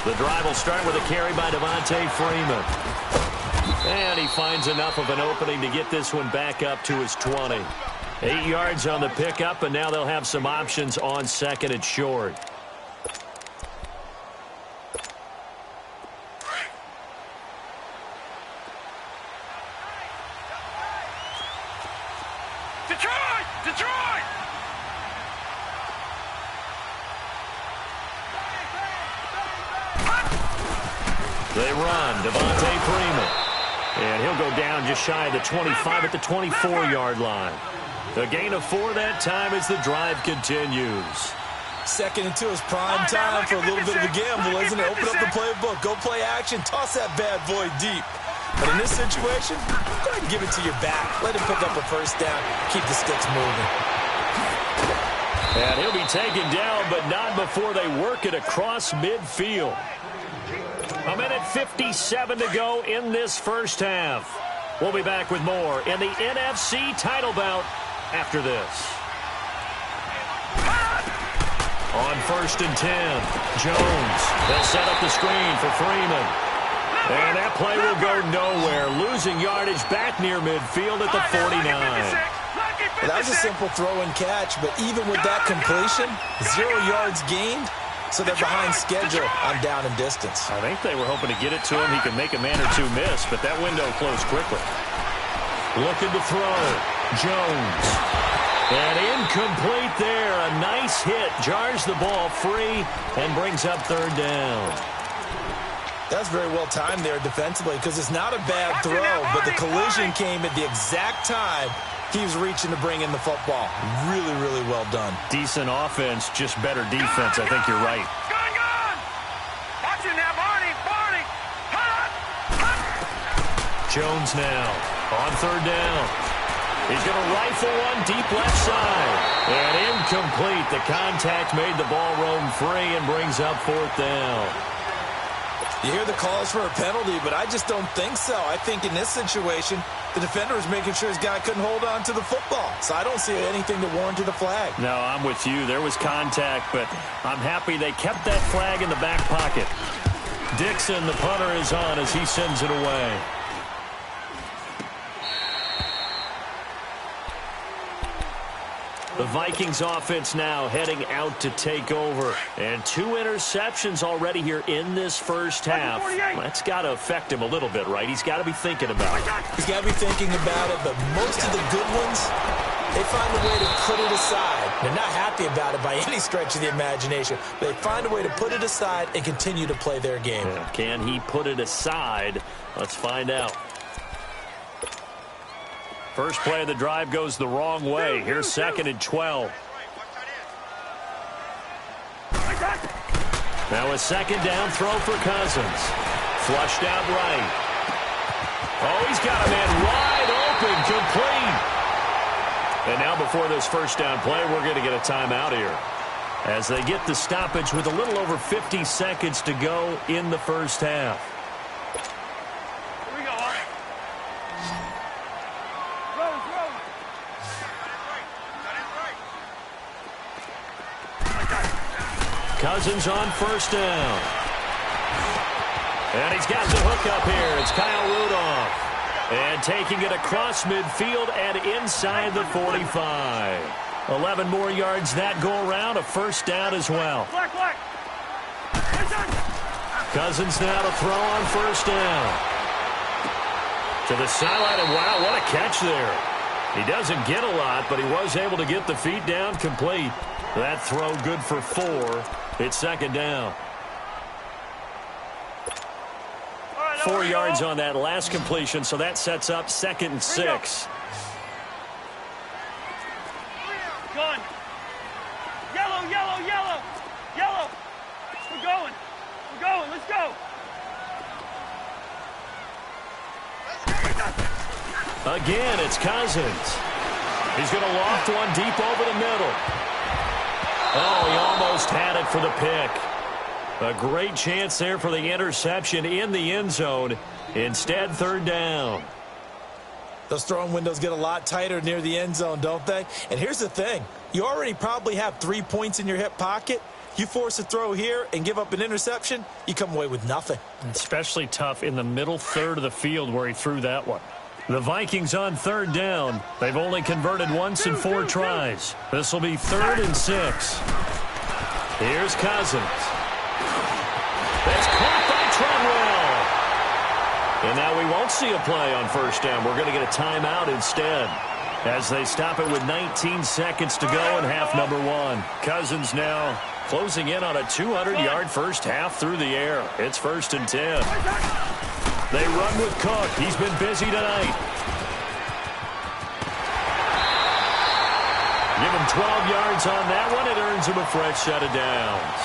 The drive will start with a carry by Devontae Freeman. And he finds enough of an opening to get this one back up to his 20. 8 yards on the pickup, and now they'll have some options on second and short. Detroit! They run, Devontae Freeman. And he'll go down just shy of the 25 at the 24-yard line. A gain of 4 that time as the drive continues. Second and 2 is prime time for a little bit of a gamble, isn't it? Open up the playbook, go play action, toss that bad boy deep. But in this situation, go ahead and give it to your back. Let him pick up a first down, keep the sticks moving. And he'll be taken down, but not before they work it across midfield. 1:57 to go in this first half. We'll be back with more in the NFC title bout after this. On 1st and 10, Jones. They'll set up the screen for Freeman. And that play will go nowhere. Losing yardage back near midfield at the 49. Well, that was a simple throw and catch, but even with that completion, 0 yards gained, so they're behind schedule on down and distance. I think they were hoping to get it to him. He could make a man or two miss, but that window closed quickly. Looking to throw. Jones. And incomplete there. A nice hit. Jars the ball free and brings up 3rd down. That's very well timed there defensively because it's not a bad throw, but the collision came at the exact time he was reaching to bring in the football. Really, really well done. Decent offense, just better defense. I think you're right. Gun! Watch it now, Barney! Jones now on 3rd down. He's going to rifle one deep left side. And incomplete. The contact made the ball roam free and brings up 4th down. You hear the calls for a penalty, but I just don't think so. I think in this situation, the defender was making sure his guy couldn't hold on to the football. So I don't see anything to warrant a flag. No, I'm with you. There was contact, but I'm happy they kept that flag in the back pocket. Dixon, the punter, is on as he sends it away. The Vikings offense now heading out to take over. And 2 interceptions already here in this first half. That's got to affect him a little bit, right? He's got to be thinking about it. He's got to be thinking about it, but most of the good ones, they find a way to put it aside. They're not happy about it by any stretch of the imagination. They find a way to put it aside and continue to play their game. Yeah, can he put it aside? Let's find out. First play of the drive goes the wrong way. Here's 2nd and 12. Now a 2nd down throw for Cousins. Flushed out right. Oh, he's got a man wide open, complete. And now before this first down play, we're going to get a timeout here. As they get the stoppage with a little over 50 seconds to go in the first half. Cousins on 1st down. And he's got the hook up here. It's Kyle Rudolph. And taking it across midfield and inside the 45. 11 more yards that go around. A 1st down as well. Cousins now to throw on 1st down. To the sideline, and wow, what a catch there. He doesn't get a lot, but he was able to get the feet down complete. That throw good for 4. It's 2nd down. 4 yards on that last completion, so that sets up 2nd and 6. Gun. Yellow, yellow, yellow. Yellow. We're going. We're going. Let's go. Again, it's Cousins. He's going to loft one deep over the middle. Oh, he almost had it for the pick. A great chance there for the interception in the end zone. Instead, 3rd down. Those throwing windows get a lot tighter near the end zone, don't they? And here's the thing. You already probably have 3 points in your hip pocket. You force a throw here and give up an interception, you come away with nothing. Especially tough in the middle third of the field where he threw that one. The Vikings on third down. They've only converted once in 4 tries. This will be 3rd and 6. Here's Cousins. That's caught by Treadwell. And now we won't see a play on first down. We're going to get a timeout instead, as they stop it with 19 seconds to go in half number 1. Cousins now closing in on a 200-yard first half through the air. It's 1st and 10. They run with Cook. He's been busy tonight. Give him 12 yards on that one. It earns him a fresh set of downs.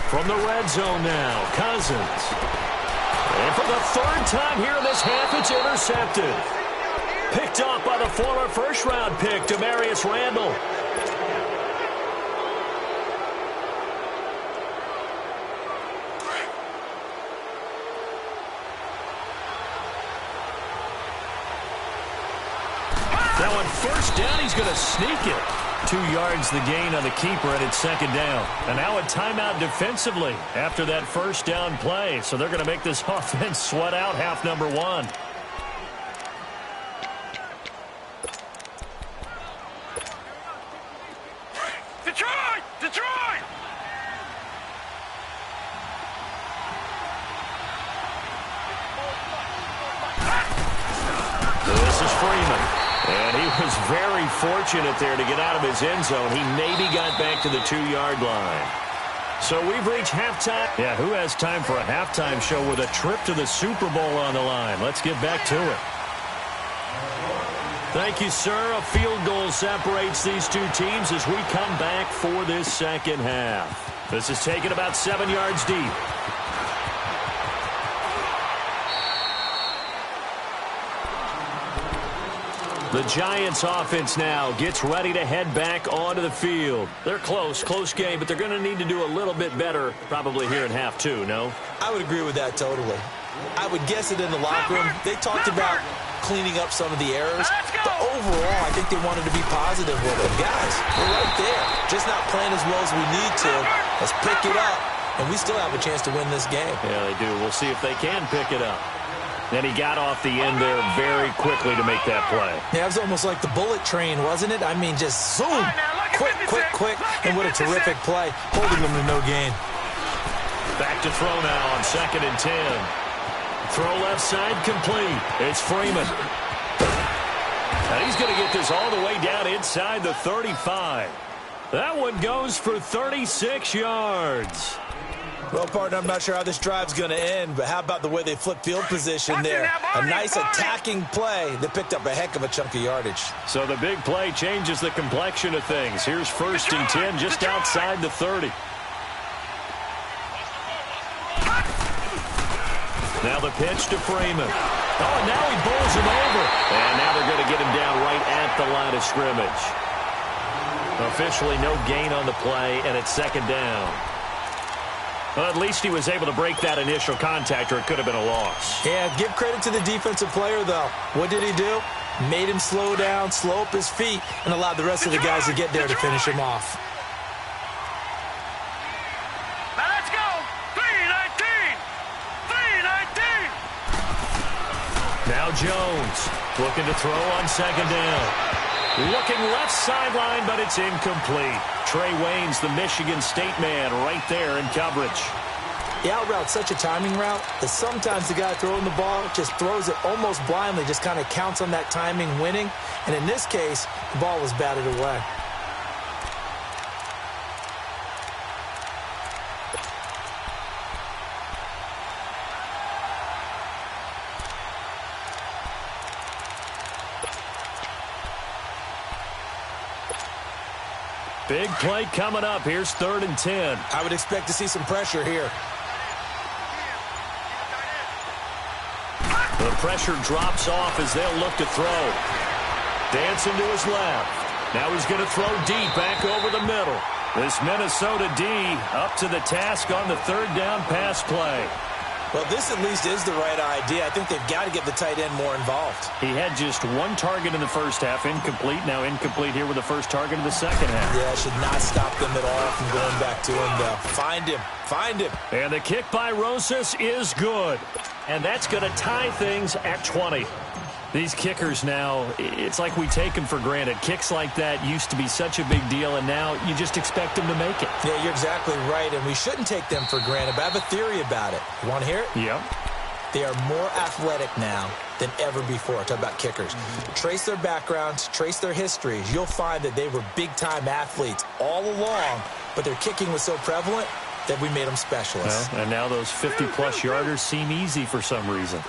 From the red zone now, Cousins. And for the 3rd time here in this half, it's intercepted. Picked off by the former first-round pick, Demarius Randall. Now on first down, he's going to sneak it. 2 yards the gain on the keeper, and it's 2nd down. And now a timeout defensively after that first down play. So they're going to make this offense sweat out half number 1. Detroit! Detroit! This is Freeman. And he was very fortunate there to get out of his end zone. He maybe got back to the 2-yard line. So we've reached halftime. Yeah, who has time for a halftime show with a trip to the Super Bowl on the line? Let's get back to it. Thank you, sir. A field goal separates these two teams as we come back for this second half. This is taken about 7 yards deep. The Giants offense now gets ready to head back onto the field. They're close game, but they're going to need to do a little bit better probably here in half 2, no? I would agree with that totally. I would guess it in the locker room. They talked about cleaning up some of the errors, but overall, I think they wanted to be positive with it. Guys, we're right there. Just not playing as well as we need to. Let's pick it up, and we still have a chance to win this game. Yeah, they do. We'll see if they can pick it up. Then he got off the end there very quickly to make that play. Yeah, it was almost like the bullet train, wasn't it? I mean, just zoom, quick, and what a terrific play, holding them to no gain. Back to throw now on 2nd and 10. Throw left side complete. It's Freeman. And he's going to get this all the way down inside the 35. That one goes for 36 yards. Well, partner, I'm not sure how this drive's going to end, but how about the way they flip field position there? A nice attacking play that picked up a heck of a chunk of yardage. So the big play changes the complexion of things. Here's 1st and 10 just outside the 30. Now the pitch to Freeman. Oh, and now he bowls him over. And now they're going to get him down right at the line of scrimmage. Officially no gain on the play, and it's 2nd down. Well, at least he was able to break that initial contact, or it could have been a loss. Yeah, give credit to the defensive player, though. What did he do? Made him slow down, slow up his feet, and allowed the rest of the guys to get there to finish him off. Now let's go. 3-19. 3-19. Now Jones looking to throw on 2nd down. Looking left sideline, but it's incomplete. Trey Waynes, the Michigan State man, right there in coverage. The out route's such a timing route that sometimes the guy throwing the ball just throws it almost blindly, just kind of counts on that timing winning. And in this case, the ball was batted away. Big play coming up. Here's 3rd and 10. I would expect to see some pressure here. pressure drops off as they'll look to throw. Dancing to his left. Now he's going to throw deep back over the middle. This Minnesota D up to the task on the third down pass play. Well, this at least is the right idea. I think they've got to get the tight end more involved. He had just one target in the first half, incomplete. Now incomplete here with the first target in the second half. Yeah, should not stop them at all from going back to him, though. Find him. Find him. And the kick by Rosas is good. And that's going to tie things at 20. These kickers now, it's like we take them for granted. Kicks like that used to be such a big deal, and now you just expect them to make it. Yeah, you're exactly right, and we shouldn't take them for granted, but I have a theory about it. You want to hear it? Yep. They are more athletic now than ever before. Talk about kickers. Trace their backgrounds, trace their histories. You'll find that they were big-time athletes all along, but their kicking was so prevalent that we made them specialists. Well, and now those 50-plus yarders seem easy for some reason.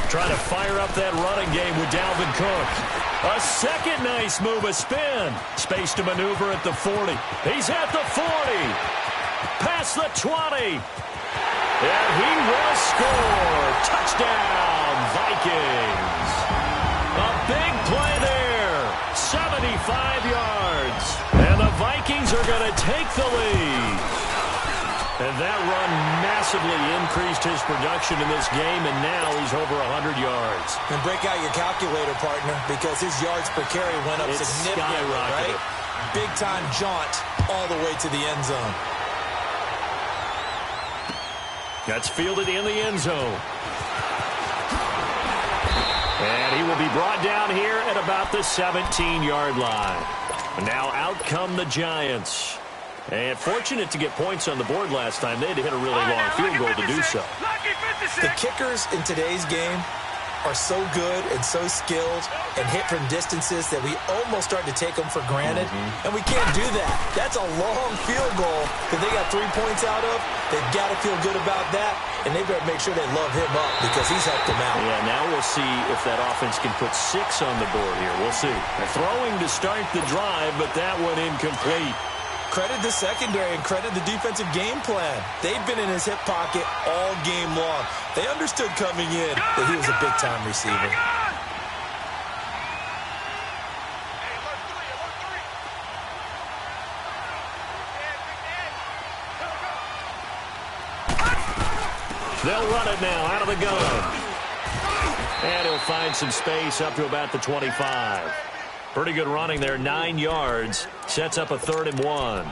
Trying to fire up that running game with Dalvin Cook. A second nice move, a spin. Space to maneuver at the 40. He's at the 40. Past the 20. And he will score. Touchdown, Vikings. A big play there. 75 yards. And the Vikings are going to take the lead. And that run massively increased his production in this game, and now he's over 100 yards. And break out your calculator, partner, because his yards per carry went up significantly, right? Big-time jaunt all the way to the end zone. That's fielded in the end zone. And he will be brought down here at about the 17-yard line. And now out come the Giants. And fortunate to get points on the board last time. They had to hit a really long field goal to do so. The kickers in today's game are so good and so skilled and hit from distances that we almost start to take them for granted. And we can't do that. That's a long field goal that they got 3 points out of. They've got to feel good about that. And they better make sure they love him up because he's helped them out. Yeah, now we'll see if that offense can put 6 on the board here. We'll see. They're throwing to start the drive, but that one incomplete. Credit the secondary and credit the defensive game plan. They've been in his hip pocket all game long. They understood coming in that he was a big-time receiver. They'll run it now out of the gun. And he'll find some space up to about the 25. Pretty good running there, 9 yards. Sets up a 3rd and 1.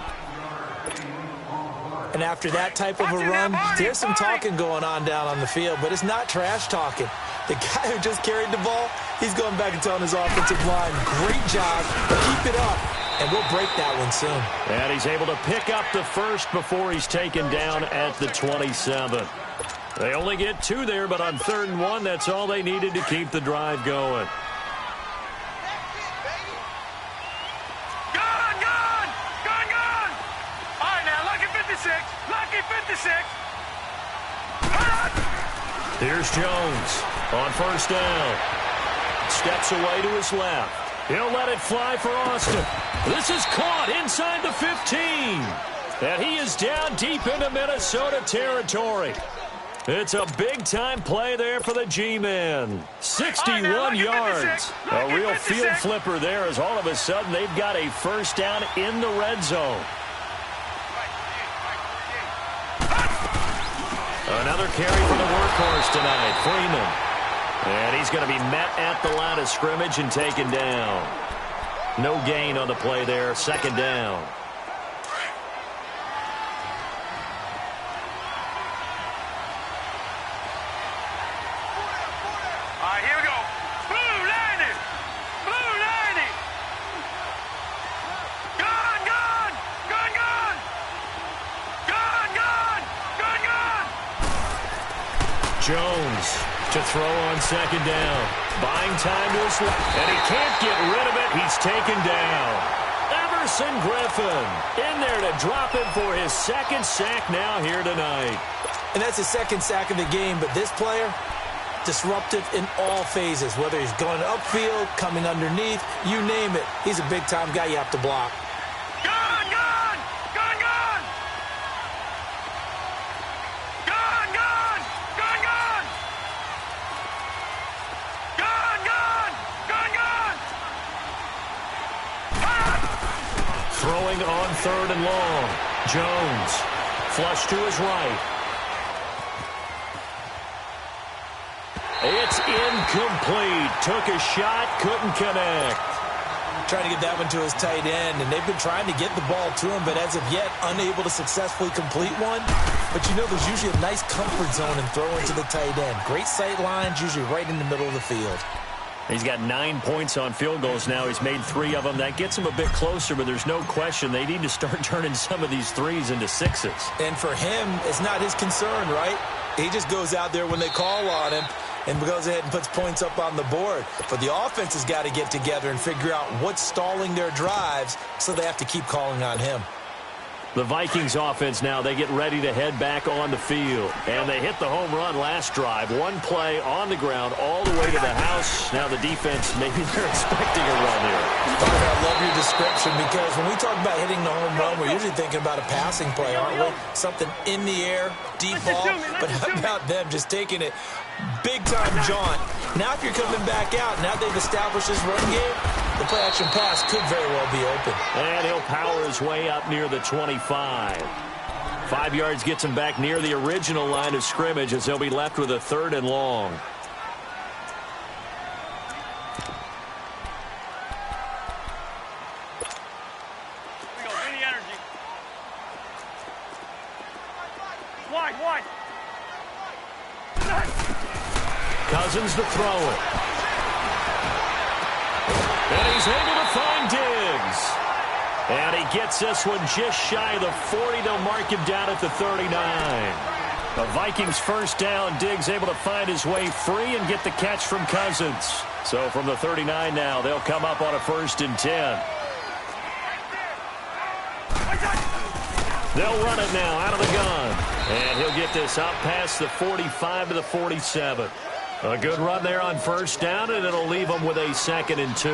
And after that type of a run, there's some talking going on down on the field, but it's not trash talking. The guy who just carried the ball, he's going back and telling his offensive line, great job, keep it up, and we'll break that one soon. And he's able to pick up the first before he's taken down at the 27. They only get 2 there, but on 3rd and 1, that's all they needed to keep the drive going. Here's Jones on 1st down. Steps away to his left. He'll let it fly for Austin. This is caught inside the 15. And he is down deep into Minnesota territory. It's a big-time play there for the G-men. 61 yards. A real field flipper there as all of a sudden they've got a 1st down in the red zone. Another carry for the workhorse tonight, Freeman. And he's going to be met at the line of scrimmage and taken down. No gain on the play there, 2nd down. All right, here we go. Blue 90. Blue 90. Gun, gun. Gun, gun. Gun, gun. Gun, gun. Jones to throw on 2nd down. Buying time to his left. And he can't get rid of it. He's taken down. Everson Griffin in there to drop it for his 2nd sack now here tonight. And that's his 2nd sack of the game, but this player, disruptive in all phases, whether he's going upfield, coming underneath, you name it. He's a big-time guy you have to block. Gun, gun. Gun, gun. Gun, gun. Gun, gun. Throwing on 3rd and long. Jones. Flush to his right. It's incomplete. Took a shot, couldn't connect. Trying to get that one to his tight end, and they've been trying to get the ball to him, but as of yet, unable to successfully complete one. But you know, there's usually a nice comfort zone in throwing to the tight end. Great sight lines, usually right in the middle of the field. He's got 9 points on field goals now. He's made 3 of them. That gets him a bit closer, but there's no question they need to start turning some of these 3s into 6s. And for him, it's not his concern, right? He just goes out there when they call on him and goes ahead and puts points up on the board. But the offense has got to get together and figure out what's stalling their drives, so they have to keep calling on him. The Vikings offense now, they get ready to head back on the field. And they hit the home run last drive. One play on the ground all the way to the house. Now the defense, maybe they're expecting a run here. I love your description, because when we talk about hitting the home run, we're usually thinking about a passing play, aren't we? Something in the air, deep ball. But how about them just taking it big-time jaunt? Now if you're coming back out, now they've established this run game, the play-action pass could very well be open. And he'll power his way up near the 25. 5 yards gets him back near the original line of scrimmage as he'll be left with a 3rd and long. Cousins to throw it. And he's able to find Diggs. And he gets this one just shy of the 40. They'll mark him down at the 39. The Vikings first down. Diggs able to find his way free and get the catch from Cousins. So from the 39 now, they'll come up on a 1st and 10. They'll run it now out of the gun. And he'll get this up past the 45 to the 47. A good run there on 1st down, and it'll leave them with a 2nd and 2.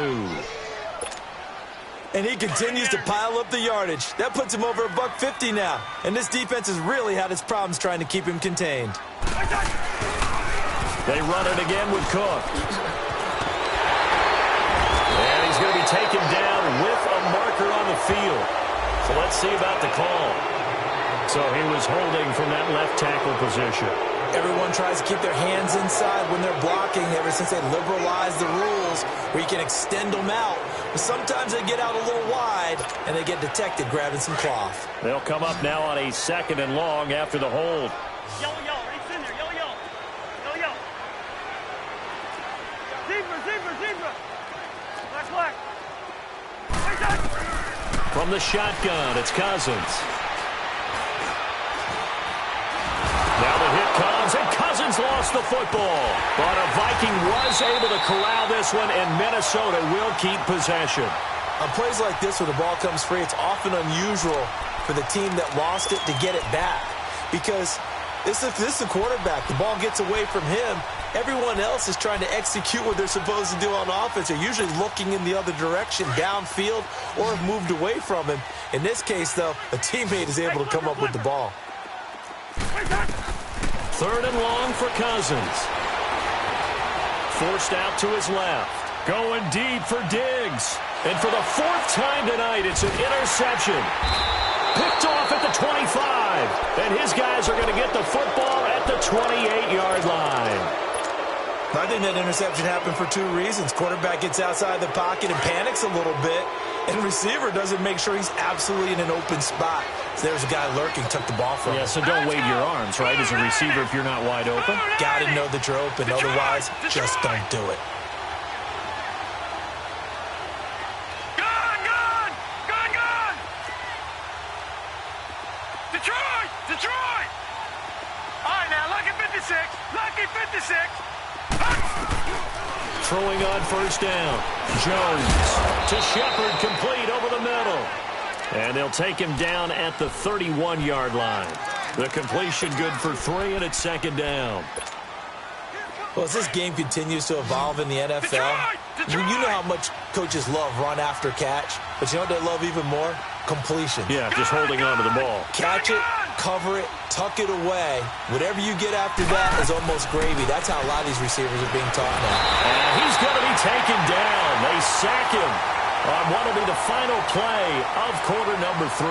And he continues to pile up the yardage. That puts him over $150 now. And this defense has really had its problems trying to keep him contained. They run it again with Cook. And he's going to be taken down with a marker on the field. So let's see about the call. So he was holding from that left tackle position. Everyone tries to keep their hands inside when they're blocking ever since they liberalized the rules where you can extend them out. But sometimes they get out a little wide and they get detected grabbing some cloth. They'll come up now on a 2nd and long after the hold. Yellow, right in there, yellow. Yellow. Zebra. Black. From the shotgun, it's Cousins. Now the hit comes, and Cousins lost the football. But a Viking was able to corral this one, and Minnesota will keep possession. On plays like this where the ball comes free, it's often unusual for the team that lost it to get it back. Because this is the quarterback. The ball gets away from him. Everyone else is trying to execute what they're supposed to do on offense. They're usually looking in the other direction, downfield, or have moved away from him. In this case, though, a teammate is able to come up with the ball. 3rd and long for Cousins. Forced out to his left. Going deep for Diggs. And for the 4th time tonight, it's an interception. Picked off at the 25. And his guys are going to get the football at the 28-yard line. I think that interception happened for 2 reasons. Quarterback gets outside the pocket and panics a little bit. And receiver doesn't make sure he's absolutely in an open spot. So there's a guy lurking, took the ball from him. Yeah, so don't wave your arms, right, as a receiver if you're not wide open. Got to know that you're open. Otherwise, just don't do it. Gun! Detroit! All right, now, lucky 56. Throwing on 1st down. Jones to Shepard, complete over the middle. And they'll take him down at the 31-yard line. The completion good for 3, and it's 2nd down. Well, as this game continues to evolve in the NFL, you know how much coaches love run after catch, but you know what they love even more? Completion. Yeah, just holding on to the ball. Catch it, cover it, tuck it away. Whatever you get after that is almost gravy. That's how a lot of these receivers are being taught now. And he's going to be taken down. They sack him. on what will be the final play of quarter number 3.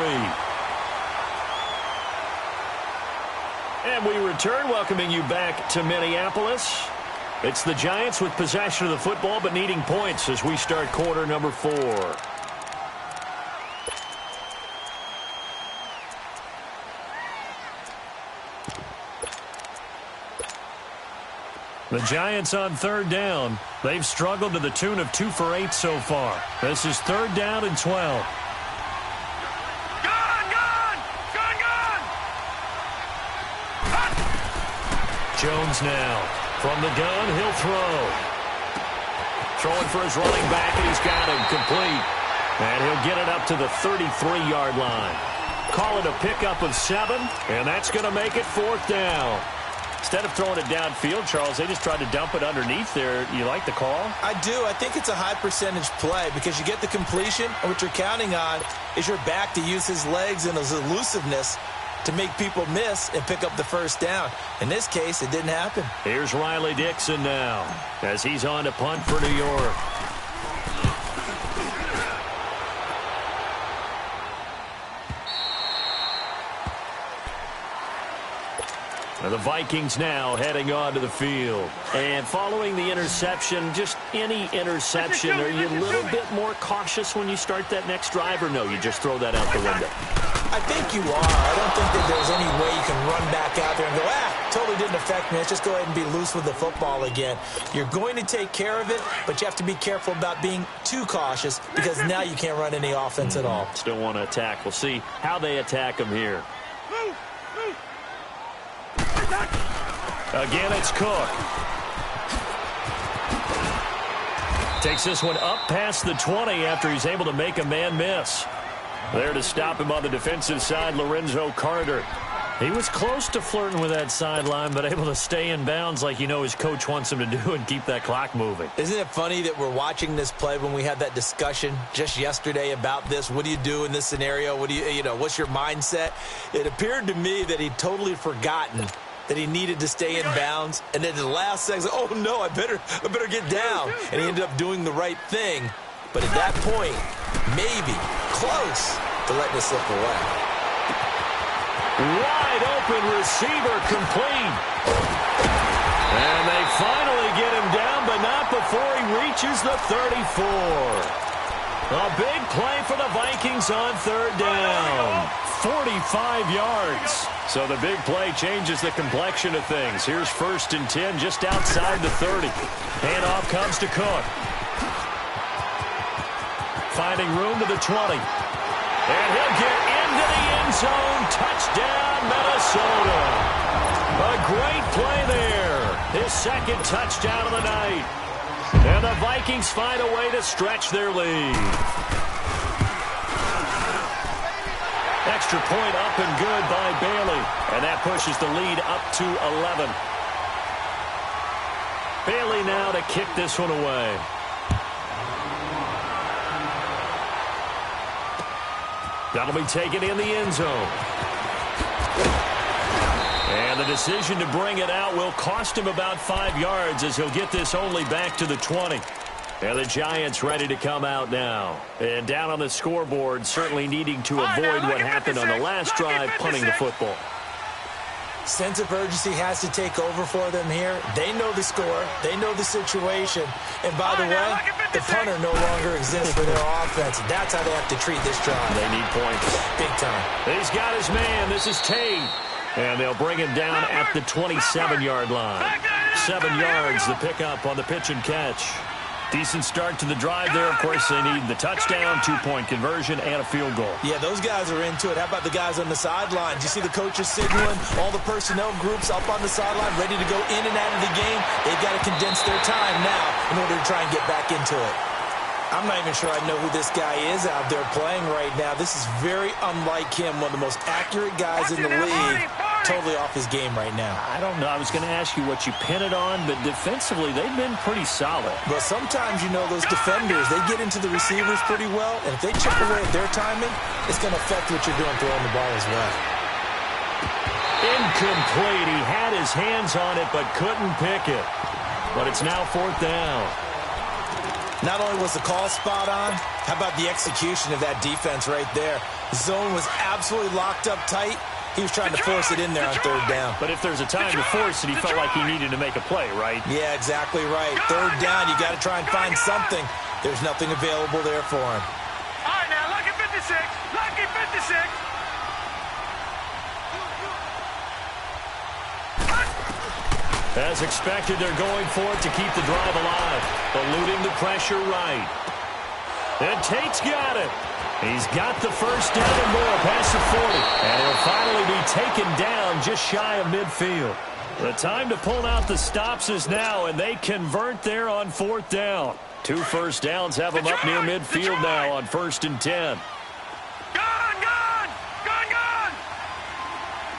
And we return, welcoming you back to Minneapolis. It's the Giants with possession of the football, but needing points as we start quarter number 4. The Giants on third down. They've struggled to the tune of 2 for 8 so far. This is third down and 12. Jones now. From the gun, he'll throw. Throwing for his running back, and he's got him complete. And he'll get it up to the 33-yard line. Call it a pickup of 7, and that's going to make it fourth down. Instead of throwing it downfield, Charles, they just tried to dump it underneath there. You like the call? I do. I think it's a high-percentage play because you get the completion, and what you're counting on is your back to use his legs and his elusiveness to make people miss and pick up the first down. In this case, it didn't happen. Here's Riley Dixon now as he's on to punt for New York. The Vikings now heading onto the field. And following the interception, just any interception, are you a little bit more cautious when you start that next drive, or no, you just throw that out the window? I think you are. I don't think that there's any way you can run back out there and go, totally didn't affect me. Let's just go ahead and be loose with the football again. You're going to take care of it, but you have to be careful about being too cautious because now you can't run any offense at all. Still want to attack. We'll see how they attack him here. Again, it's Cook. Takes this one up past the 20 after he's able to make a man miss. There to stop him on the defensive side, Lorenzo Carter. He was close to flirting with that sideline, but able to stay in bounds like his coach wants him to do and keep that clock moving. Isn't it funny that we're watching this play when we had that discussion just yesterday about this? What do you do in this scenario? What do what's your mindset? It appeared to me that he'd totally forgotten that he needed to stay in bounds, and then at the last second, oh no, I better get down. And he ended up doing the right thing. But at that point, maybe close to letting it slip away. Wide open receiver complete. And they finally get him down, but not before he reaches the 34. A big play for the Vikings on third down. 45 yards. So the big play changes the complexion of things. Here's 1st and 10 just outside the 30. Handoff comes to Cook. Finding room to the 20. And he'll get into the end zone. Touchdown, Minnesota. A great play there. His second touchdown of the night. And the Vikings find a way to stretch their lead. Extra point up and good by Bailey. And that pushes the lead up to 11. Bailey now to kick this one away. That'll be taken in the end zone. And the decision to bring it out will cost him about 5 yards as he'll get this only back to the 20. And the Giants ready to come out now. And down on the scoreboard, certainly needing to avoid what happened on the last drive, punting the football. Sense of urgency has to take over for them here. They know the score. They know the situation. And by the way, the punter no longer exists for their offense. That's how they have to treat this drive. They need points. Big time. He's got his man. This is Tate. And they'll bring him down at the 27-yard line. 7 yards, the pickup on the pitch and catch. Decent start to the drive there. Of course, they need the touchdown, 2-point conversion, and a field goal. Yeah, those guys are into it. How about the guys on the sidelines? You see the coaches signaling, all the personnel groups up on the sideline ready to go in and out of the game. They've got to condense their time now in order to try and get back into it. I'm not even sure I know who this guy is out there playing right now. This is very unlike him, one of the most accurate guys in the league. Totally off his game right now. I don't know. I was going to ask you what you pin it on, but defensively, they've been pretty solid. But sometimes, those defenders, they get into the receivers pretty well, and if they chip away at their timing, it's going to affect what you're doing throwing the ball as well. Incomplete. He had his hands on it, but couldn't pick it. But it's now fourth down. Not only was the call spot on, how about the execution of that defense right there? The zone was absolutely locked up tight. He was trying to force it in there on third down. But if there's a time to force it, he felt like he needed to make a play, right? Yeah, exactly right. Third down, you got to try and find something. There's nothing available there for him. All right, now, lucky 56. Lucky 56. As expected, they're going for it to keep the drive alive. Eluding the pressure right. And Tate's got it. He's got the first down and more past the 40. And he'll finally be taken down just shy of midfield. The time to pull out the stops is now, and they convert there on fourth down. 2 first downs have them up near midfield now on 1st and 10. Gone, gone, gone, gone.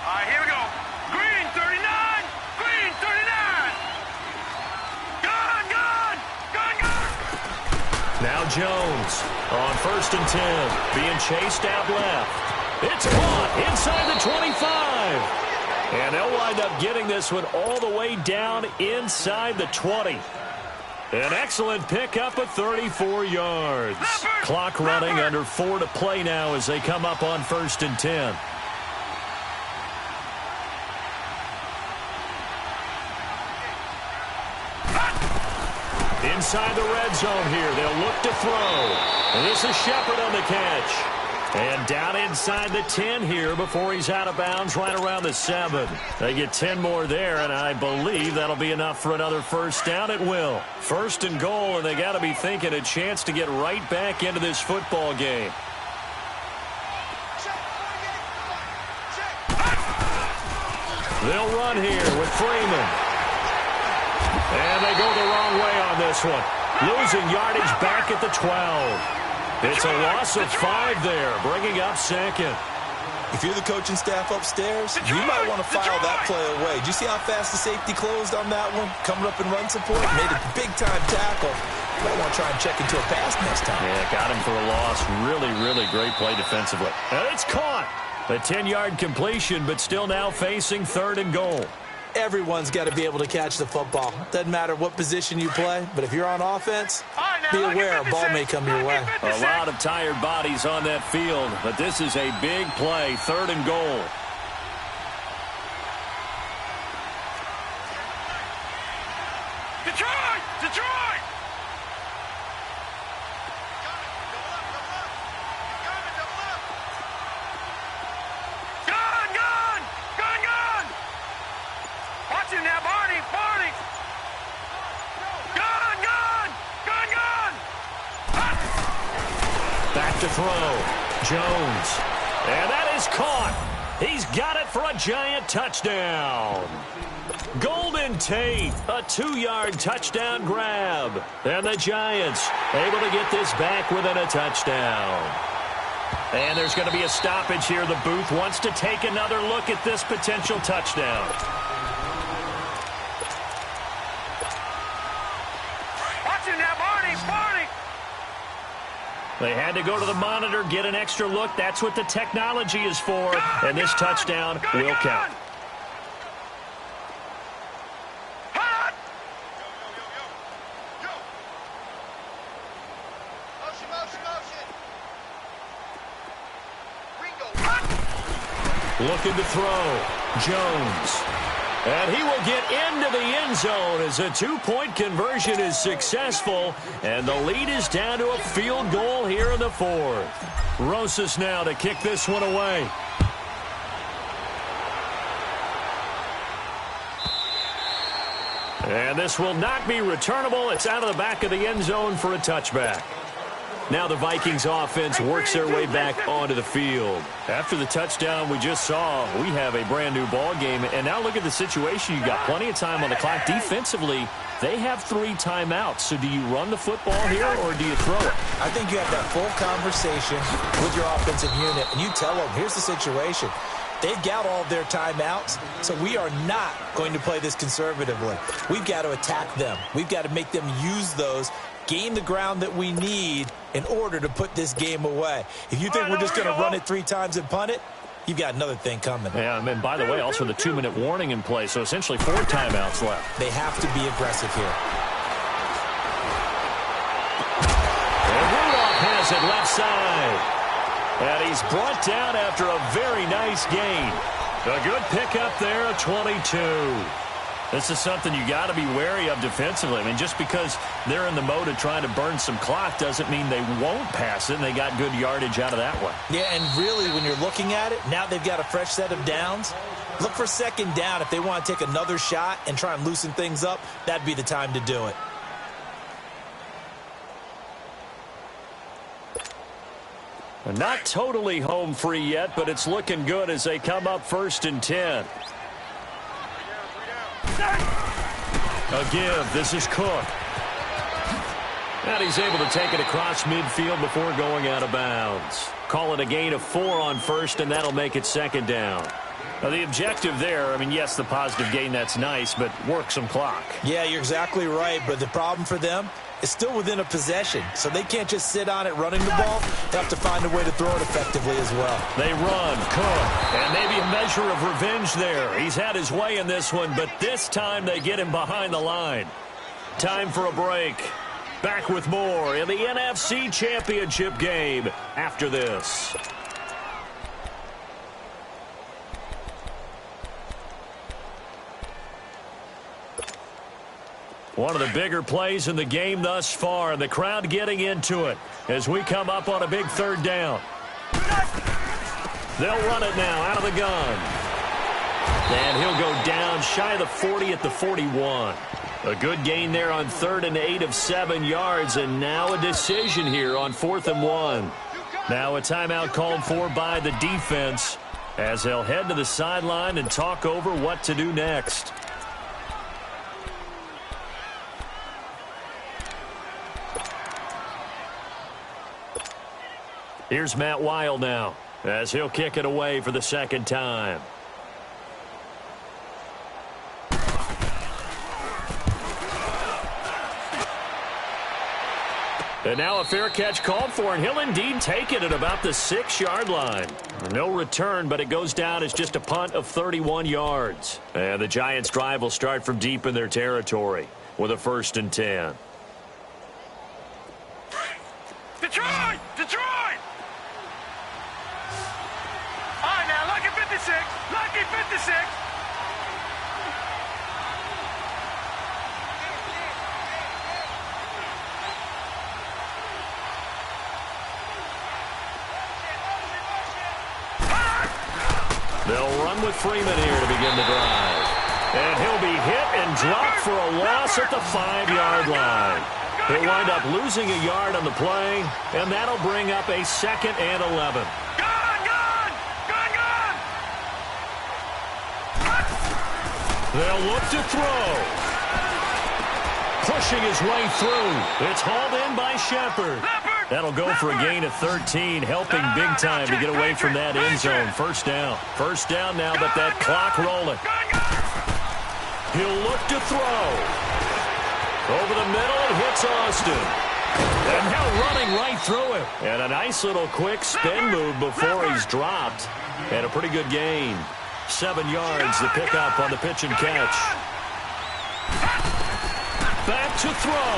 All right, here we go. Green 39, green 39. Gone, gone, gone, gone. Now Jones on 1st and 10, being chased out left. It's caught inside the 25. And they'll wind up getting this one all the way down inside the 20. An excellent pickup of 34 yards. Clock running under 4 to play now as they come up on 1st and 10. Inside the red zone here, they'll look to throw. And this is Shepard on the catch. And down inside the 10 here before he's out of bounds right around the 7. They get 10 more there, and I believe that'll be enough for another first down. It will. 1st and goal, and they got to be thinking a chance to get right back into this football game. They'll run here with Freeman. And they go the wrong way on this one. Losing yardage back at the 12. It's a loss of 5 there, bringing up 2nd. If you're the coaching staff upstairs, you might want to file that play away. Did you see how fast the safety closed on that one? Coming up in run support, made a big-time tackle. You might want to try and check into a pass next time. Yeah, got him for a loss. Really, really great play defensively. And it's caught. A 10-yard completion, but still now facing 3rd and goal. Everyone's got to be able to catch the football. Doesn't matter what position you play, but if you're on offense, be aware a ball may come your way. A lot of tired bodies on that field, but this is a big play, 3rd and goal. Detroit! Detroit! Gone, gone! Gone, gone! Watch him now, Barney! Barney! Gone, gone! Gone, gone! Back to throw. Jones. And that is caught. He's got it for a giant touchdown. Golden Tate, a 2-yard touchdown grab. And the Giants able to get this back within a touchdown. And there's going to be a stoppage here. The booth wants to take another look at this potential touchdown. Watch him now, Barney! Barney! They had to go to the monitor, get an extra look. That's what the technology is for. And this touchdown will count. Looking to throw. Jones. And he will get into the end zone as a 2-point conversion is successful. And the lead is down to a field goal here in the 4th. Rosas now to kick this one away. And this will not be returnable. It's out of the back of the end zone for a touchback. Now the Vikings offense works their way back onto the field. After the touchdown we just saw, we have a brand new ball game. And now look at the situation. You've got plenty of time on the clock. Defensively, they have 3 timeouts. So do you run the football here or do you throw it? I think you have that full conversation with your offensive unit, and you tell them, here's the situation. They've got all of their timeouts, so we are not going to play this conservatively. We've got to attack them. We've got to make them use those, gain the ground that we need in order to put this game away. If you think we're just going to run it 3 times and punt it, you've got another thing coming. Yeah, and by the way, also the 2-minute warning in play, so essentially 4 timeouts left. They have to be aggressive here. has it left side. And he's brought down after a very nice gain. A good pickup there, a 22. This is something you got to be wary of defensively. I mean, just because they're in the mode of trying to burn some clock doesn't mean they won't pass it, and they got good yardage out of that one. Yeah, and really, when you're looking at it, now they've got a fresh set of downs. Look for second down. If they want to take another shot and try and loosen things up, that'd be the time to do it. Not totally home free yet, but it's looking good as they come up 1st and 10. A give. This is Cook. And he's able to take it across midfield before going out of bounds. Call it a gain of 4 on 1st, and that'll make it 2nd down. Now, the objective there, I mean, yes, the positive gain, that's nice, but work some clock. Yeah, you're exactly right, but the problem for them is still within a possession, so they can't just sit on it running the ball. They have to find a way to throw it effectively as well. They run, Cook, and maybe a measure of revenge there. He's had his way in this one, but this time they get him behind the line. Time for a break. Back with more in the NFC Championship game after this. One of the bigger plays in the game thus far, and the crowd getting into it as we come up on a big 3rd down. They'll run it now out of the gun. And he'll go down shy of the 40 at the 41. A good gain there on 3rd and 8 of 7 yards, and now a decision here on 4th and 1. Now a timeout called for by the defense as they'll head to the sideline and talk over what to do next. Here's Matt Weil now as he'll kick it away for the 2nd time. And now a fair catch called for, and he'll indeed take it at about the 6-yard line. No return, but it goes down as just a punt of 31 yards. And the Giants' drive will start from deep in their territory with a 1st and 10. Detroit! Detroit! All right, now, lucky 56. Lucky 56. They'll run with Freeman here to begin the drive. And he'll be hit and dropped for a loss at the 5-yard line. He'll wind up losing a yard on the play, and that'll bring up a 2nd and 11. They'll look to throw. Pushing his way through. It's hauled in by Shepard. That'll go for a gain of 13, helping big time to get away from that end zone. 1st down. 1st down now, but that clock rolling. He'll look to throw. Over the middle, it hits Austin. And now running right through him. And a nice little quick spin move before he's dropped. And a pretty good gain. 7 yards, the pickup on the pitch and catch. Back to throw.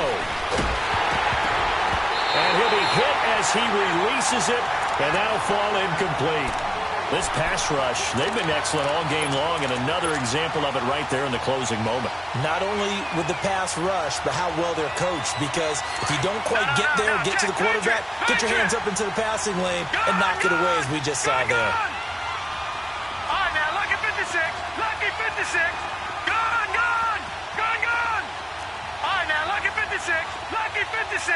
And he'll be hit as he releases it, and that'll fall incomplete. This pass rush, they've been excellent all game long, and another example of it right there in the closing moment. Not only with the pass rush, but how well they're coached, because if you don't quite get there, get to the quarterback, get your hands up into the passing lane and knock it away as we just saw there. All right, now, lucky 56. Lucky 56. Gone, gone. Gone, gone. All right, now, lucky 56. Lucky 56.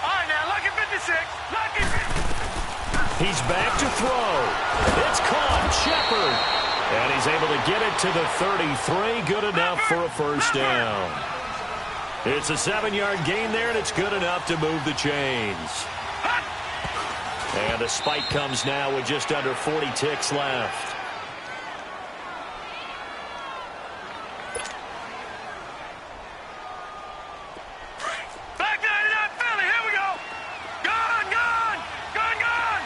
All right, now, lucky 56. Lucky 56. He's back to throw. It's caught. Shepard. And he's able to get it to the 33. Good enough for a 1st down. It's a 7-yard gain there, and it's good enough to move the chains. And the spike comes now with just under 40 ticks left. Back 99 Philly, here we go. Gone, gone, gone, gone.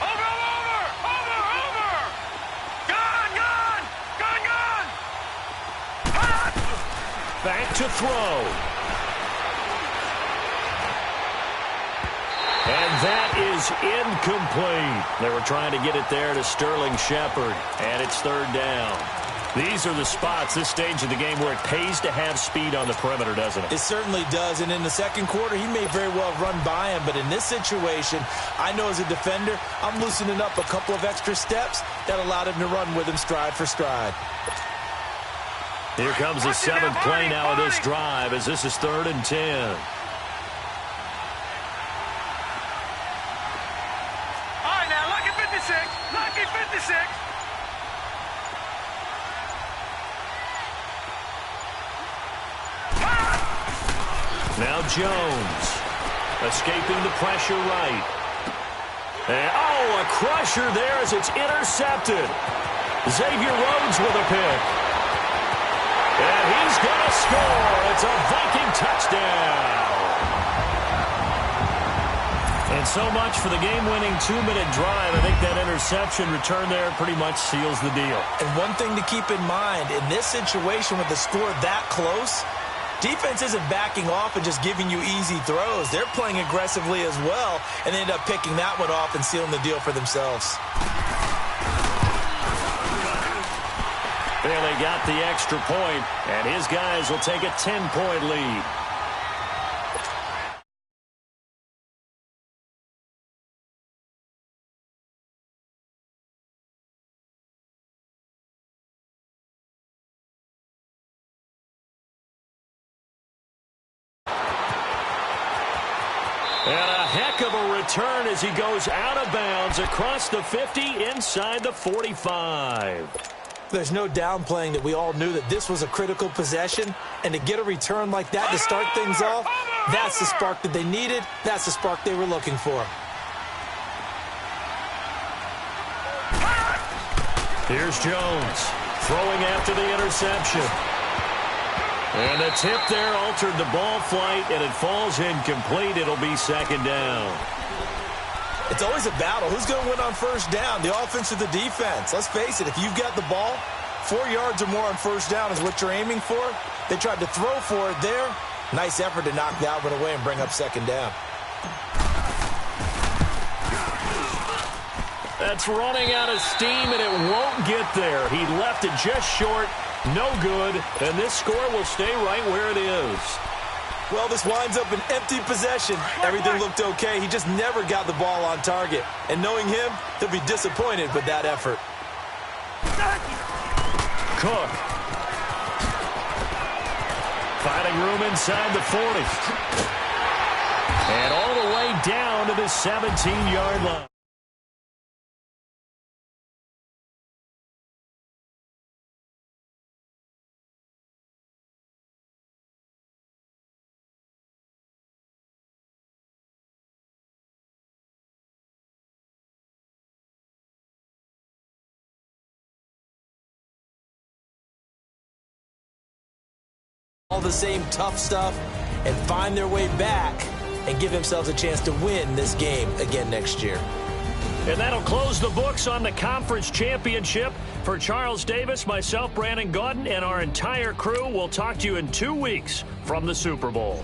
Over, over, over, over. to throw. And that is incomplete. They were trying to get it there to Sterling Shepard, and it's third down. These are the spots, this stage of the game, where it pays to have speed on the perimeter, doesn't it? It certainly does, and in the second quarter, he may very well run by him, but in this situation, I know as a defender, I'm loosening up a couple of extra steps that allowed him to run with him stride for stride. Here comes the seventh play now of this drive, as this is 3rd and 10. All right, now, lucky 56. Lucky 56. Now Jones, escaping the pressure right. And, a crusher there as it's intercepted. Xavier Rhodes with a pick. And he's going to score. It's a Viking touchdown. And so much for the game-winning 2-minute drive. I think that interception return there pretty much seals the deal. And one thing to keep in mind, in this situation with the score that close, defense isn't backing off and just giving you easy throws. They're playing aggressively as well, and they end up picking that one off and sealing the deal for themselves. Bailey got the extra point, and his guys will take a 10-point lead. And a heck of a return as he goes out of bounds across the 50 inside the 45. There's no downplaying that we all knew that this was a critical possession, and to get a return like that to start things off, that's the spark that they needed. That's the spark they were looking for. Here's Jones throwing after the interception. And the tip there altered the ball flight, and it falls incomplete. It'll be 2nd down. It's always a battle. Who's going to win on 1st down, the offense or the defense? Let's face it, if you've got the ball, 4 yards or more on 1st down is what you're aiming for. They tried to throw for it there. Nice effort to knock that one away and bring up 2nd down. That's running out of steam, and it won't get there. He left it just short. No good, and this score will stay right where it is. Well, this winds up an empty possession. Everything looked okay. He just never got the ball on target. And knowing him, he'll be disappointed with that effort. Cook. Finding room inside the 40. And all the way down to the 17-yard line. All the same tough stuff and find their way back and give themselves a chance to win this game again next year. And that'll close the books on the conference championship. For Charles Davis, myself, Brandon Gaudin, and our entire crew, we'll talk to you in 2 weeks from the Super Bowl.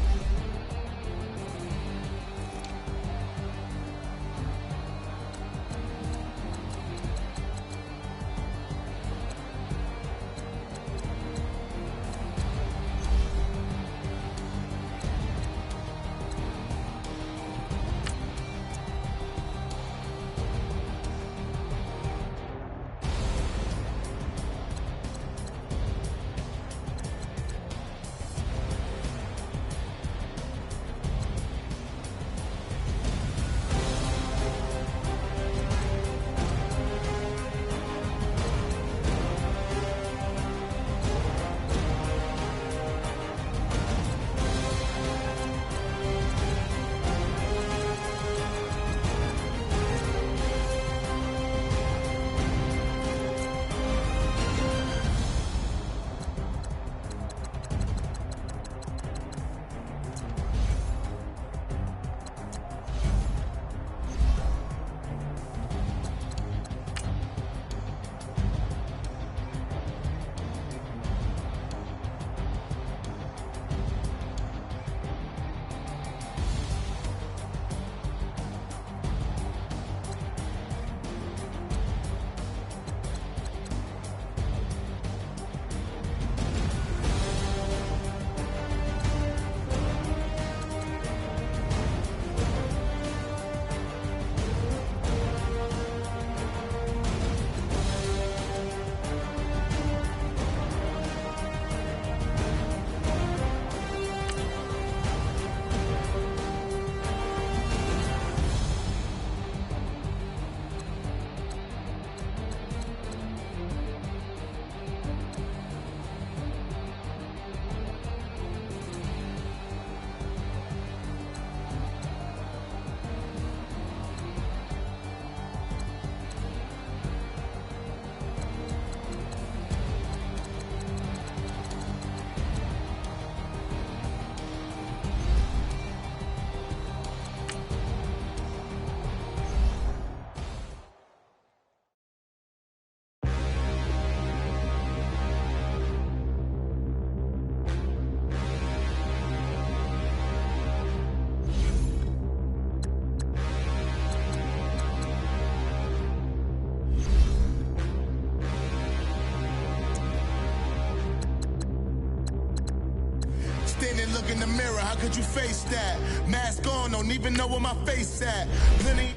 look in the mirror, how could you face that? Mask on, don't even know where my face at. Plenty